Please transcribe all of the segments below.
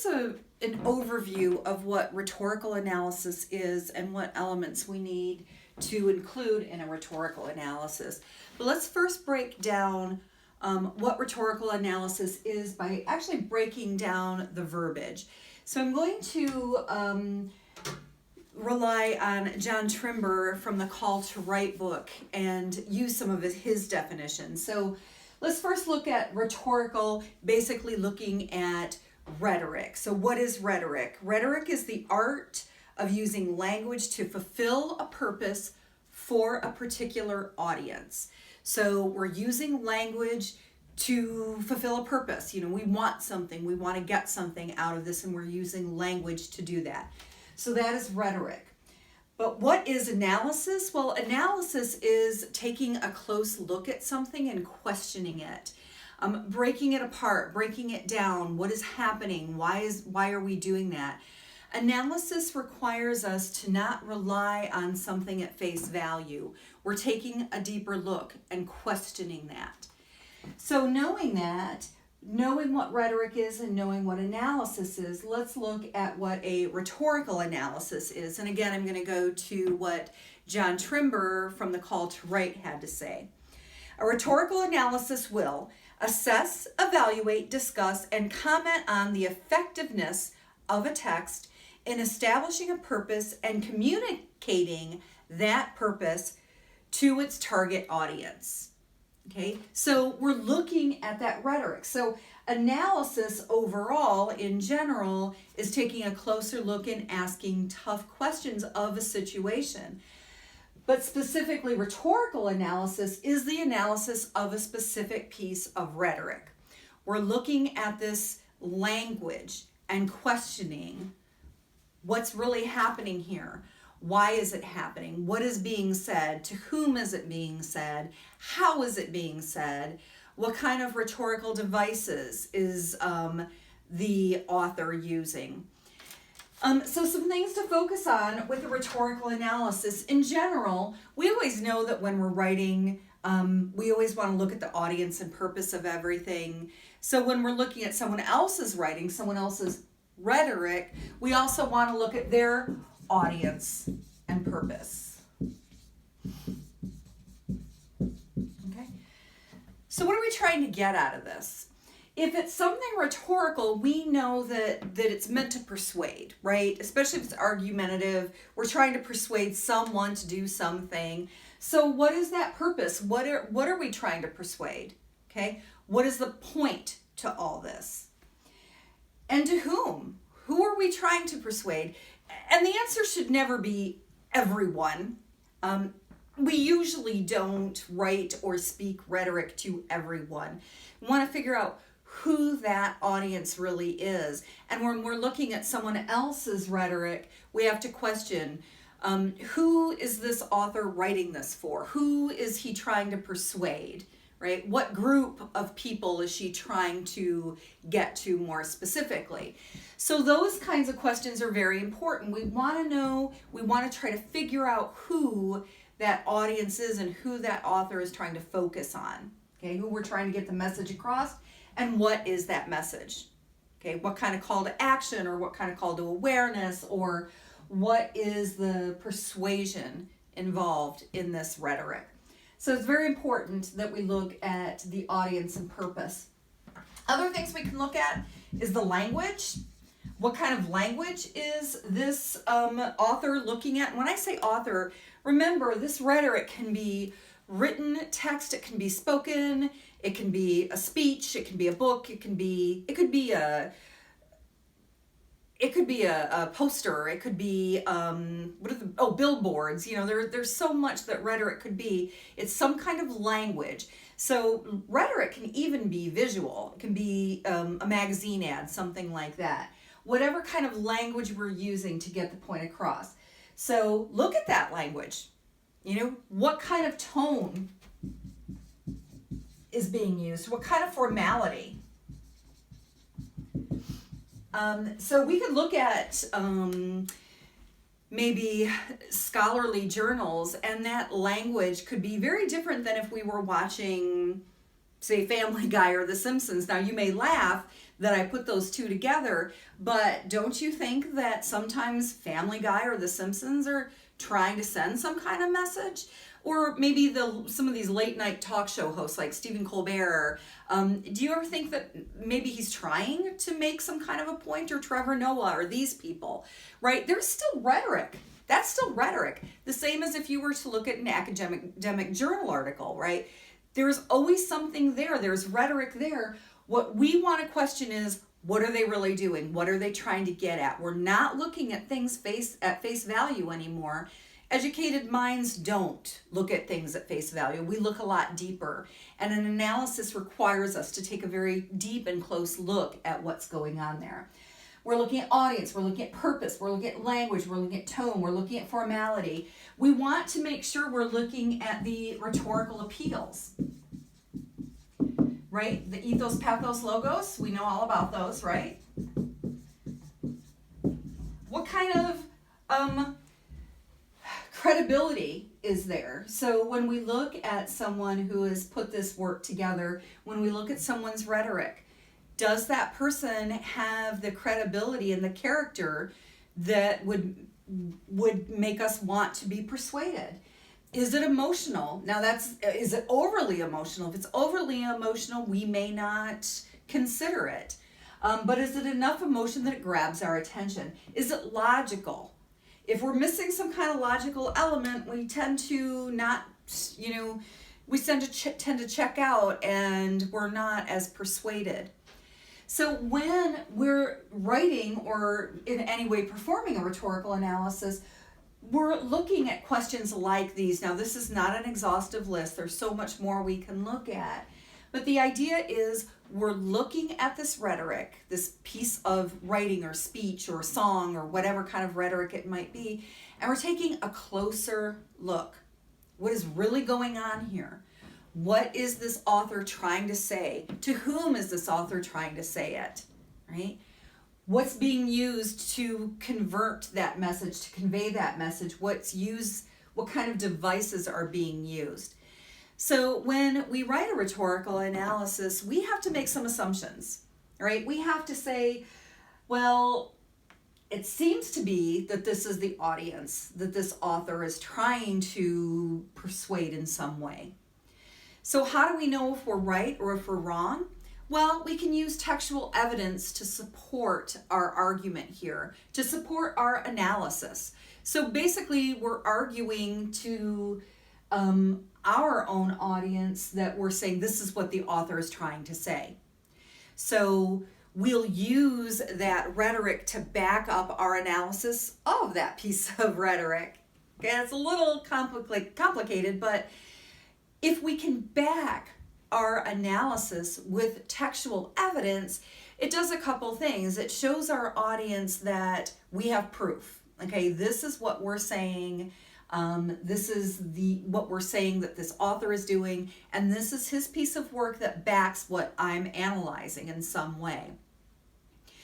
that's an overview of what rhetorical analysis is and what elements we need to include in a rhetorical analysis. But let's first break down what rhetorical analysis is by actually breaking down the verbiage. So I'm going to rely on John Trimber from the Call to Write book and use some of his definitions. So let's first look at rhetorical, basically looking at rhetoric. So what is rhetoric? Rhetoric is the art of using language to fulfill a purpose for a particular audience. So we're using language to fulfill a purpose. We want something, we want to get something out of this, and we're using language to do that. So that is rhetoric. But what is analysis? Well, analysis is taking a close look at something and questioning it. Breaking it apart, breaking it down. What is happening? Why are we doing that? Analysis requires us to not rely on something at face value. We're taking a deeper look and questioning that. So knowing what rhetoric is and knowing what analysis is, let's look at what a rhetorical analysis is. And again, I'm going to go to what John Trimber from the Call to Write had to say. A rhetorical analysis will assess, evaluate, discuss, and comment on the effectiveness of a text in establishing a purpose and communicating that purpose to its target audience. Okay, so we're looking at that rhetoric. So analysis overall, in general, is taking a closer look and asking tough questions of a situation. But specifically, rhetorical analysis is the analysis of a specific piece of rhetoric. We're looking at this language and questioning what's really happening here. Why is it happening? What is being said? To whom is it being said? How is it being said? What kind of rhetorical devices is the author using? So some things to focus on with the rhetorical analysis. In general, we always know that when we're writing, we always want to look at the audience and purpose of everything. So when we're looking at someone else's writing, someone else's rhetoric, we also want to look at their audience and purpose. Okay. So what are we trying to get out of this? If it's something rhetorical, we know that it's meant to persuade, right? Especially if it's argumentative, we're trying to persuade someone to do something. So what is that purpose? What are we trying to persuade? Okay? What is the point to all this? And to whom? Who are we trying to persuade? And the answer should never be everyone. We usually don't write or speak rhetoric to everyone. We want to figure out who that audience really is. And when we're looking at someone else's rhetoric, we have to question, who is this author writing this for? Who is he trying to persuade, right? What group of people is she trying to get to more specifically? So those kinds of questions are very important. We want to know, we want to try to figure out who that audience is and who that author is trying to focus on, okay? Who we're trying to get the message across, and what is that message? Okay, what kind of call to action, or what kind of call to awareness, or what is the persuasion involved in this rhetoric? So it's very important that we look at the audience and purpose. Other things we can look at is the language. What kind of language is this author looking at? And when I say author, remember, this rhetoric can be written text, it can be spoken, it can be a speech, it can be a book, it could be a poster, it could be billboards. There's so much that rhetoric could be. It's some kind of language. So rhetoric can even be visual. It can be a magazine ad, something like that. Whatever kind of language we're using to get the point across. So look at that language. What kind of tone is being used? What kind of formality? So we could look at maybe scholarly journals, and that language could be very different than if we were watching say Family Guy or The Simpsons. Now you may laugh that I put those two together, but don't you think that sometimes Family Guy or The Simpsons are trying to send some kind of message? Or maybe some of these late night talk show hosts like Stephen Colbert. Do you ever think that maybe he's trying to make some kind of a point, or Trevor Noah, or these people, right? There's still rhetoric. That's still rhetoric. The same as if you were to look at an academic journal article, right? There's always something there. There's rhetoric there. What we want to question is, what are they really doing? What are they trying to get at? We're not looking at things at face value anymore. Educated minds don't look at things at face value. We look a lot deeper. And an analysis requires us to take a very deep and close look at what's going on there. We're looking at audience, we're looking at purpose, we're looking at language, we're looking at tone, we're looking at formality. We want to make sure we're looking at the rhetorical appeals, right? The ethos, pathos, logos, we know all about those, right? What kind of credibility is there? So when we look at someone who has put this work together, when we look at someone's rhetoric, does that person have the credibility and the character that would make us want to be persuaded? Is it emotional? Now is it overly emotional? If it's overly emotional, we may not consider it. But is it enough emotion that it grabs our attention? Is it logical? If we're missing some kind of logical element, we tend to not, we tend to check out, and we're not as persuaded. So when we're writing or in any way performing a rhetorical analysis, we're looking at questions like these. Now, this is not an exhaustive list. There's so much more we can look at. But the idea is we're looking at this rhetoric, this piece of writing or speech or song or whatever kind of rhetoric it might be, and we're taking a closer look. What is really going on here? What is this author trying to say? To whom is this author trying to say it, right? What's being used to convert that message, to convey that message? What kind of devices are being used? So when we write a rhetorical analysis, we have to make some assumptions, right? We have to say, well, it seems to be that this is the audience that this author is trying to persuade in some way. So how do we know if we're right or if we're wrong? Well, we can use textual evidence to support our argument here, to support our analysis. So basically, we're arguing to our own audience that we're saying this is what the author is trying to say. So we'll use that rhetoric to back up our analysis of that piece of rhetoric. Okay, it's a little complicated, but if we can back our analysis with textual evidence, it does a couple things. It shows our audience that we have proof. Okay, this is what we're saying. This is what we're saying that this author is doing, and this is his piece of work that backs what I'm analyzing in some way.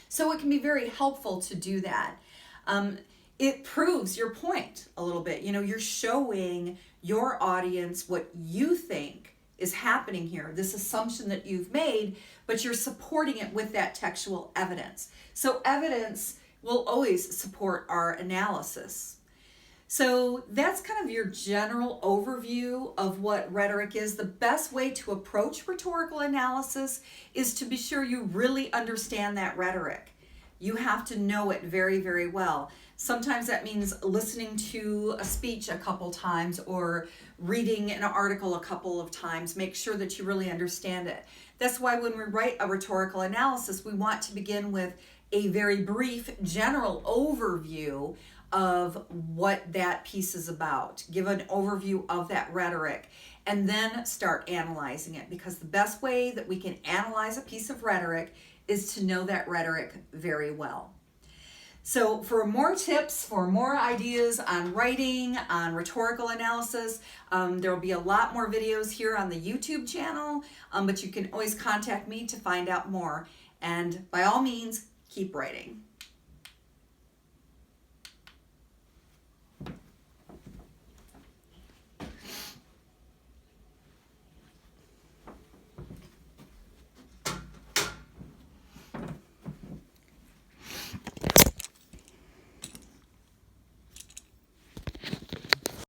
So it can be very helpful to do that. It proves your point a little bit. You're showing your audience what you think is happening here, this assumption that you've made, but you're supporting it with that textual evidence. So evidence will always support our analysis. So that's kind of your general overview of what rhetoric is. The best way to approach rhetorical analysis is to be sure you really understand that rhetoric. You have to know it very, very well. Sometimes that means listening to a speech a couple times or reading an article a couple of times. Make sure that you really understand it. That's why when we write a rhetorical analysis, we want to begin with a very brief general overview of what that piece is about. Give an overview of that rhetoric and then start analyzing it, because the best way that we can analyze a piece of rhetoric is to know that rhetoric very well. So for more tips, for more ideas on writing, on rhetorical analysis, there will be a lot more videos here on the YouTube channel, but you can always contact me to find out more. And by all means, keep writing.